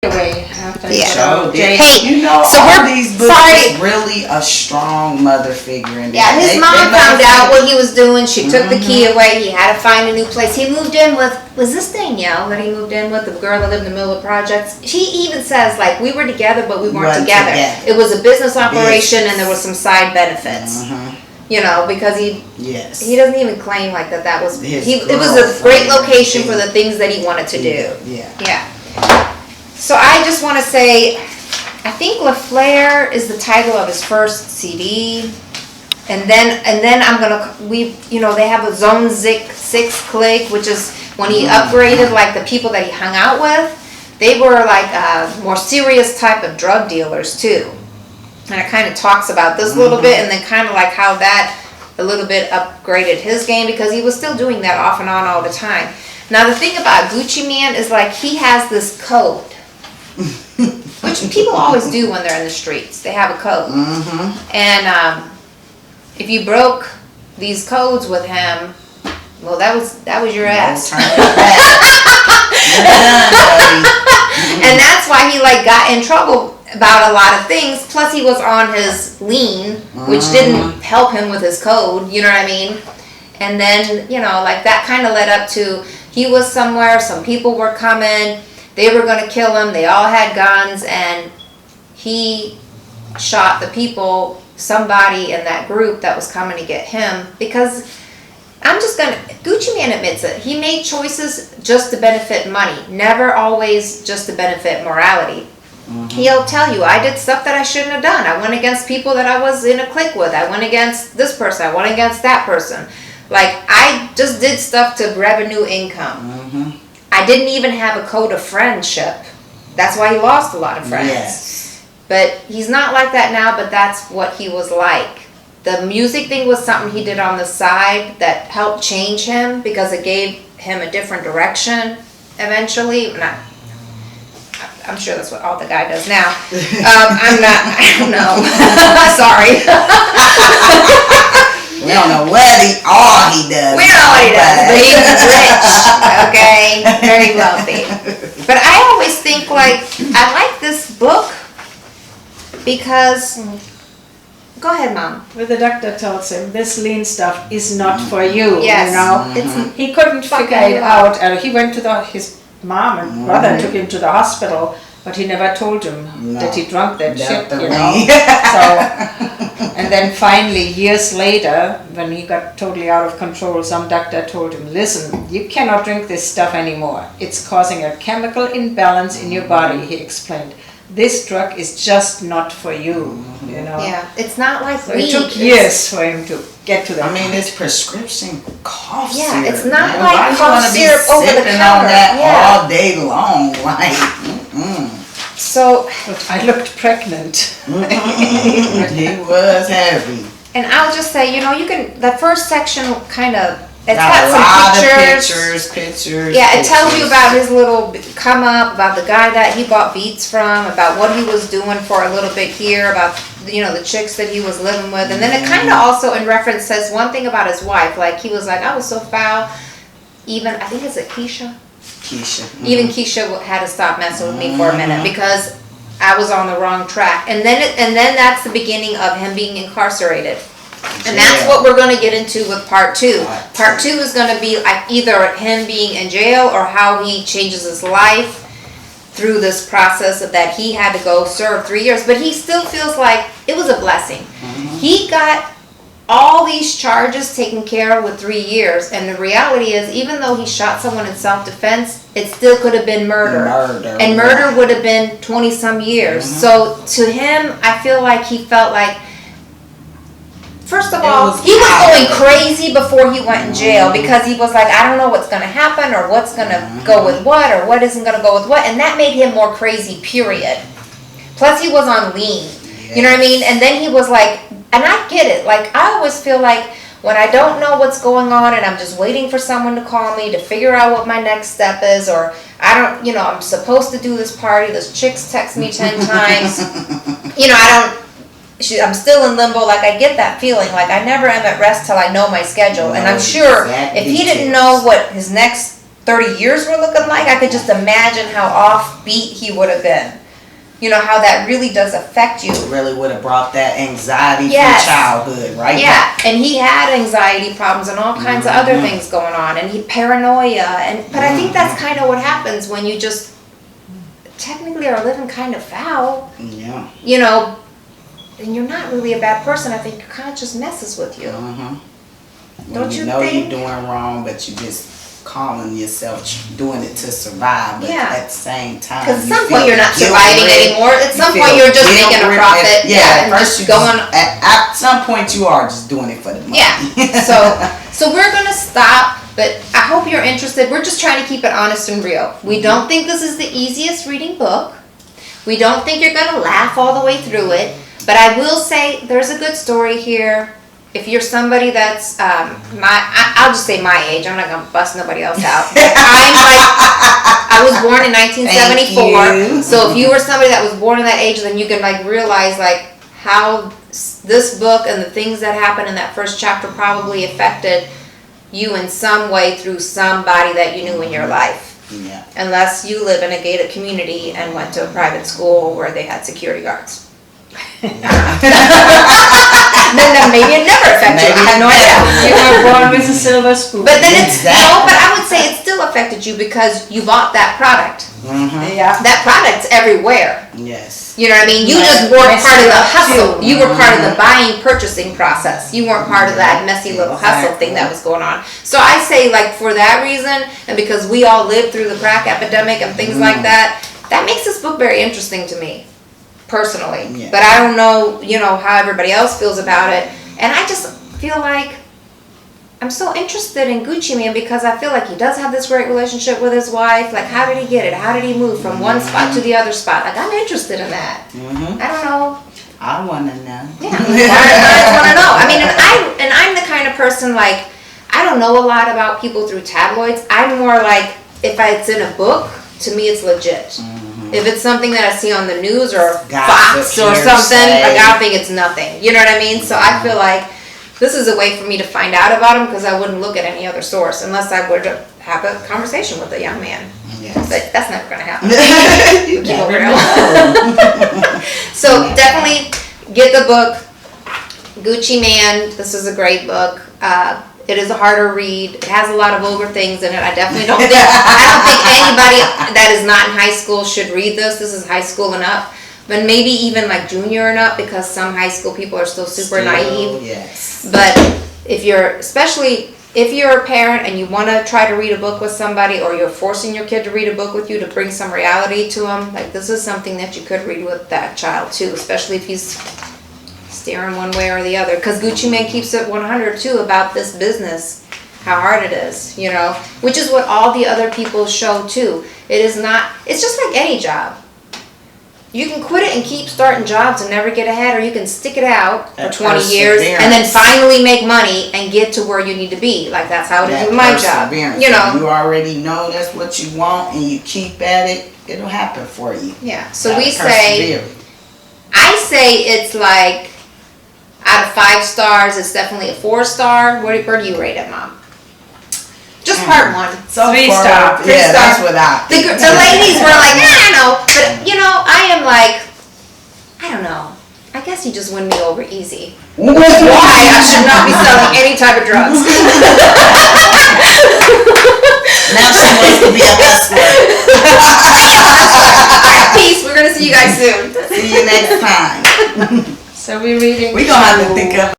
away after Yeah. Jay. Hey, You know, so all we're these books sorry. is really a strong mother figure in there. Yeah, his They mom let found us out know. what he was doing. She took the key away. He had to find a new place. He moved in with, was this Danielle that he moved in with, the girl that lived in the middle of projects? She even says, like, we were together, but we weren't together. It was a business operation and there was some side benefits. You know, because he doesn't even claim like that was, it was a great location for the things that he wanted to do. Yeah. So I just want to say, I think LaFleur is the title of his first CD, and then I'm gonna they have a Zone 6 clique, which is when he upgraded like the people that he hung out with. They were like more serious type of drug dealers too, and it kind of talks about this a little bit, and then kind of like how that a little bit upgraded his game because he was still doing that off and on all the time. Now the thing about Gucci Mane is like he has this code. Which people always do when they're in the streets. They have a code. And if you broke these codes with him, well, that was your ass. And that's why he like got in trouble about a lot of things. Plus, he was on his lean, which didn't help him with his code. You know what I mean? And then like that kind of led up to he was somewhere. Some people were coming. They were going to kill him. They all had guns, and he shot the people, somebody in that group that was coming to get him. Because Gucci Mane admits it. He made choices just to benefit money, never always just to benefit morality. He'll tell you, I did stuff that I shouldn't have done. I went against people that I was in a clique with. I went against this person. I went against that person. Like, I just did stuff to revenue income. I didn't even have a code of friendship. That's why he lost a lot of friends. Yes. But he's not like that now, but that's what he was like. The music thing was something he did on the side that helped change him because it gave him a different direction eventually. I'm sure that's what all the guy does now. I don't know. Sorry. We don't know all he does. We don't know what he does, but he's rich, okay? Very wealthy. But I always think, like, I like this book because... Go ahead, Mom. Well, the doctor tells him, this lean stuff is not for you, Yes. He couldn't figure it out. He went to his mom and brother took him to the hospital, but he never told him that he drank that shit, So, and then finally, years later, when he got totally out of control, some doctor told him, listen, you cannot drink this stuff anymore. It's causing a chemical imbalance in your body, he explained. This drug is just not for you, Yeah, it's not like So weed. it took years for him to get to that. I mean, it's prescription cough syrup. Yeah, it's not man. like Why you cough wanna be syrup over the sipping counter? on that Yeah. all day long, like. So, But I looked pregnant. He was heavy. and I'll just say, you can, that first section kind of, it's Got got a some lot pictures. of pictures. Yeah, it tells you about his little come up, about the guy that he bought beats from, about what he was doing for a little bit here, about the chicks that he was living with, and then it kind of also in reference says one thing about his wife, like he was like, I was so foul, even I think it's Keisha. Even Keisha had to stop messing with me for a minute because I was on the wrong track, and then that's the beginning of him being incarcerated. And that's what we're going to get into with part 2. Part 2 is going to be like either him being in jail or how he changes his life through this process of that he had to go serve 3 years. But he still feels like it was a blessing. He got all these charges taken care of with 3 years. And the reality is, even though he shot someone in self-defense, it still could have been murder. And murder would have been 20-some years. So to him, I feel like he felt like, first of all, he was going crazy before he went in jail because he was like, I don't know what's going to happen or what's going to go with what or what isn't going to go with what. And that made him more crazy, period. Plus, he was on lean. You know what I mean? And then he was like, and I get it. Like, I always feel like when I don't know what's going on and I'm just waiting for someone to call me to figure out what my next step is, or I don't, I'm supposed to do this party. This chick's text me 10 times. I'm still in limbo. Like, I get that feeling. Like, I never am at rest till I know my schedule. And I'm sure if he didn't know what his next 30 years were looking like, I could just imagine how offbeat he would have been. You know, how that really does affect you. It really would have brought that anxiety Yes. from childhood, right? Yeah, and he had anxiety problems and all kinds of other things going on, and he paranoia, but I think that's kind of what happens when you just technically are living kind of foul, Yeah. you know, and you're not really a bad person. I think your conscience messes with you. When Don't you you know think? you're doing wrong, but you just calling yourself doing it to survive, but Yeah. at the same time, Because at you some feel point you're not guilt surviving rid- anymore. At some you point feel you're just guilt making a rid- profit. Yeah, and first just you going. at some point you are just doing it for the money. Yeah. So we're gonna stop, but I hope you're interested. We're just trying to keep it honest and real. We don't think this is the easiest reading book. We don't think you're gonna laugh all the way through it. But I will say there's a good story here. If you're somebody that's I'll just say my age. I'm not gonna bust nobody else out. I was born in 1974. Thank you. So if you were somebody that was born in that age, then you can like realize like how this book and the things that happened in that first chapter probably affected you in some way through somebody that you knew in your life. Yeah. Unless you live in a gated community and went to a private school where they had security guards. Then maybe it never affected you. I have no idea. You were born with a silver spoon. But then it's Exactly. but I would say it still affected you because you bought that product. Yeah. That product's everywhere. Yes. You know what I mean? You Yeah, just weren't messy part of the up hustle. too. You were part of the buying, purchasing process. You weren't part of that messy little hustle thing that was going on. So I say, like, for that reason, and because we all lived through the crack epidemic and things like that, that makes this book very interesting to me, personally. Yeah. But I don't know, you know, how everybody else feels about it. And I just feel like I'm so interested in Gucci Mane because I feel like he does have this great relationship with his wife. Like, how did he get it? How did he move from one spot to the other spot? Like, I'm interested in that. I don't know. I want to know. Yeah, I want to know. I mean, and I'm the kind of person like I don't know a lot about people through tabloids. I'm more like if it's in a book, to me it's legit. If it's something that I see on the news or Fox or something, like I think it's nothing. You know what I mean? So I feel like this is a way for me to find out about him because I wouldn't look at any other source unless I would have a conversation with a young man. Yes. But that's never going to happen. You Keep it never real. know. So definitely get the book, Gucci Mane. This is a great book. It is a harder read. It has a lot of vulgar things in it. I definitely don't think anybody that is not in high school should read this. This is high school and up, but maybe even like junior and up because some high school people are still super naive. Yes. But especially if you're a parent and you want to try to read a book with somebody, or you're forcing your kid to read a book with you to bring some reality to them, like this is something that you could read with that child too, especially if he's steering one way or the other. Because Gucci Mane keeps it 100 too about this business, how hard it is, you know, which is what all the other people show too. It's just like any job. You can quit it and keep starting jobs and never get ahead, or you can stick it out for 20 years and then finally make money and get to where you need to be. Like that's how it is with my job. You know. You already know that's what you want and you keep at it, it'll happen for you. Yeah. So Gotta we say, persevere. I say it's like out of 5 stars, it's definitely a 4-star. Where do you rate it, Mom? Just part 1. So 3 far, star. Yeah, 3 that's star. what I The ladies were like, I know, but you know, I am like, I don't know. I guess you just win me over easy. Why I should not be selling any type of drugs. Now she wants to be a hustler. Alright, peace. We're gonna see you guys soon. See you next time. So we're reading. We're gonna have to think of